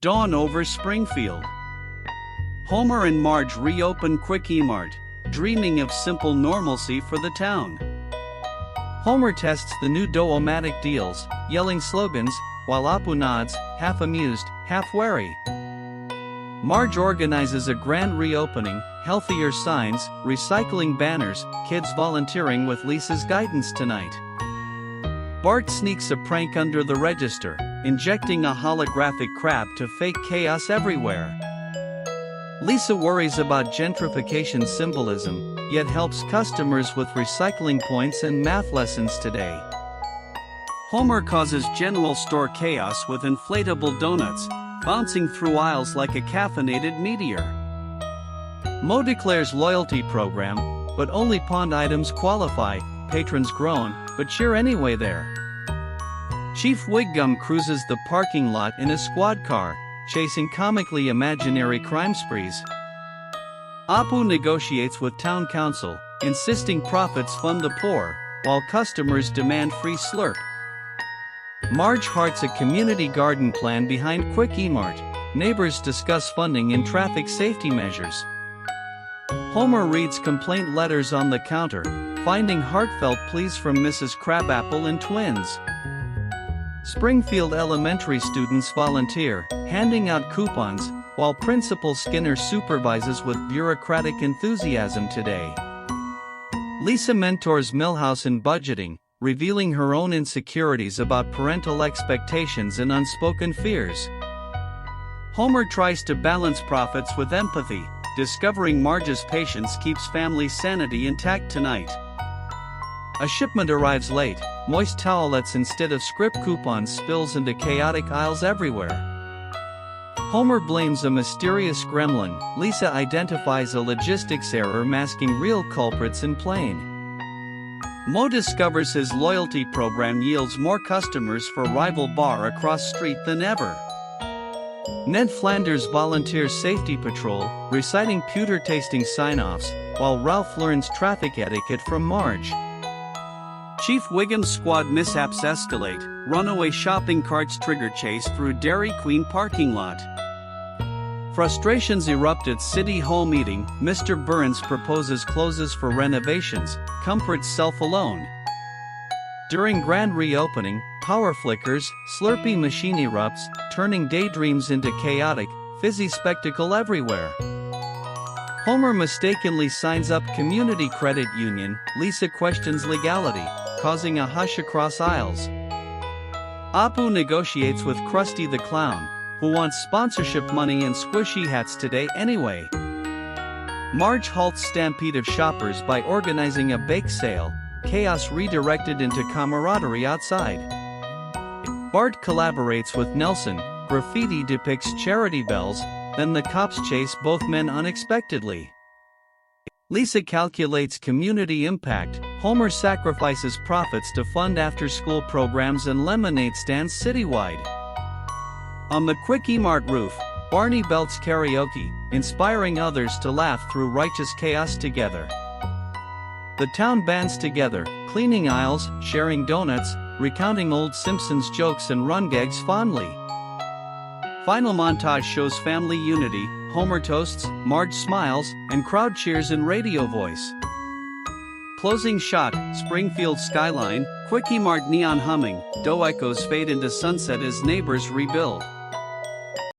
Dawn over Springfield. Homer and Marge reopen Kwik-E-Mart, dreaming of simple normalcy for the town. Homer tests the new dough-o-matic deals, yelling slogans, while Apu nods, half amused, half wary. Marge organizes a grand reopening, healthier signs, recycling banners, kids volunteering with Lisa's guidance tonight. Bart sneaks a prank under the register, injecting a holographic crab to fake chaos everywhere. Lisa worries about gentrification symbolism, yet helps customers with recycling points and math lessons today. Homer causes general store chaos with inflatable donuts, bouncing through aisles like a caffeinated meteor. Moe declares loyalty program, but only pawned items qualify, patrons groan, but cheer anyway there. Chief Wiggum cruises the parking lot in a squad car, chasing comically imaginary crime sprees. Apu negotiates with town council, insisting profits fund the poor, while customers demand free slurp. Marge hearts a community garden plan behind Kwik-E-Mart. Neighbors discuss funding and traffic safety measures. Homer reads complaint letters on the counter, finding heartfelt pleas from Mrs. Crabapple and twins. Springfield Elementary students volunteer, handing out coupons, while Principal Skinner supervises with bureaucratic enthusiasm today. Lisa mentors Milhouse in budgeting, revealing her own insecurities about parental expectations and unspoken fears. Homer tries to balance profits with empathy, discovering Marge's patience keeps family sanity intact tonight. A shipment arrives late, moist towelettes instead of script coupons spills into chaotic aisles everywhere. Homer blames a mysterious gremlin, Lisa identifies a logistics error masking real culprits in plane. Moe discovers his loyalty program yields more customers for rival bar across street than ever. Ned Flanders volunteers safety patrol, reciting pewter-tasting sign-offs, while Ralph learns traffic etiquette from Marge. Chief Wiggum's squad mishaps escalate, runaway shopping carts trigger chase through Dairy Queen parking lot. Frustrations erupt at City Hall meeting, Mr. Burns proposes closes for renovations, comforts self alone. During grand reopening, power flickers, Slurpee machine erupts, turning daydreams into chaotic, fizzy spectacle everywhere. Homer mistakenly signs up Community Credit Union, Lisa questions legality, causing a hush across aisles. Apu negotiates with Krusty the Clown, who wants sponsorship money and squishy hats today anyway. Marge halts stampede of shoppers by organizing a bake sale, chaos redirected into camaraderie outside. Bart collaborates with Nelson, graffiti depicts charity bells, then the cops chase both men unexpectedly. Lisa calculates community impact, Homer sacrifices profits to fund after-school programs and lemonade stands citywide. On the Kwik-E-Mart roof, Barney belts karaoke, inspiring others to laugh through righteous chaos together. The town bands together, cleaning aisles, sharing donuts, recounting old Simpsons jokes and run gags fondly. Final montage shows family unity, Homer toasts, Marge smiles, and crowd cheers in radio voice. Closing shot, Springfield skyline, Kwik-E-Mart neon humming, dough echoes fade into sunset as neighbors rebuild.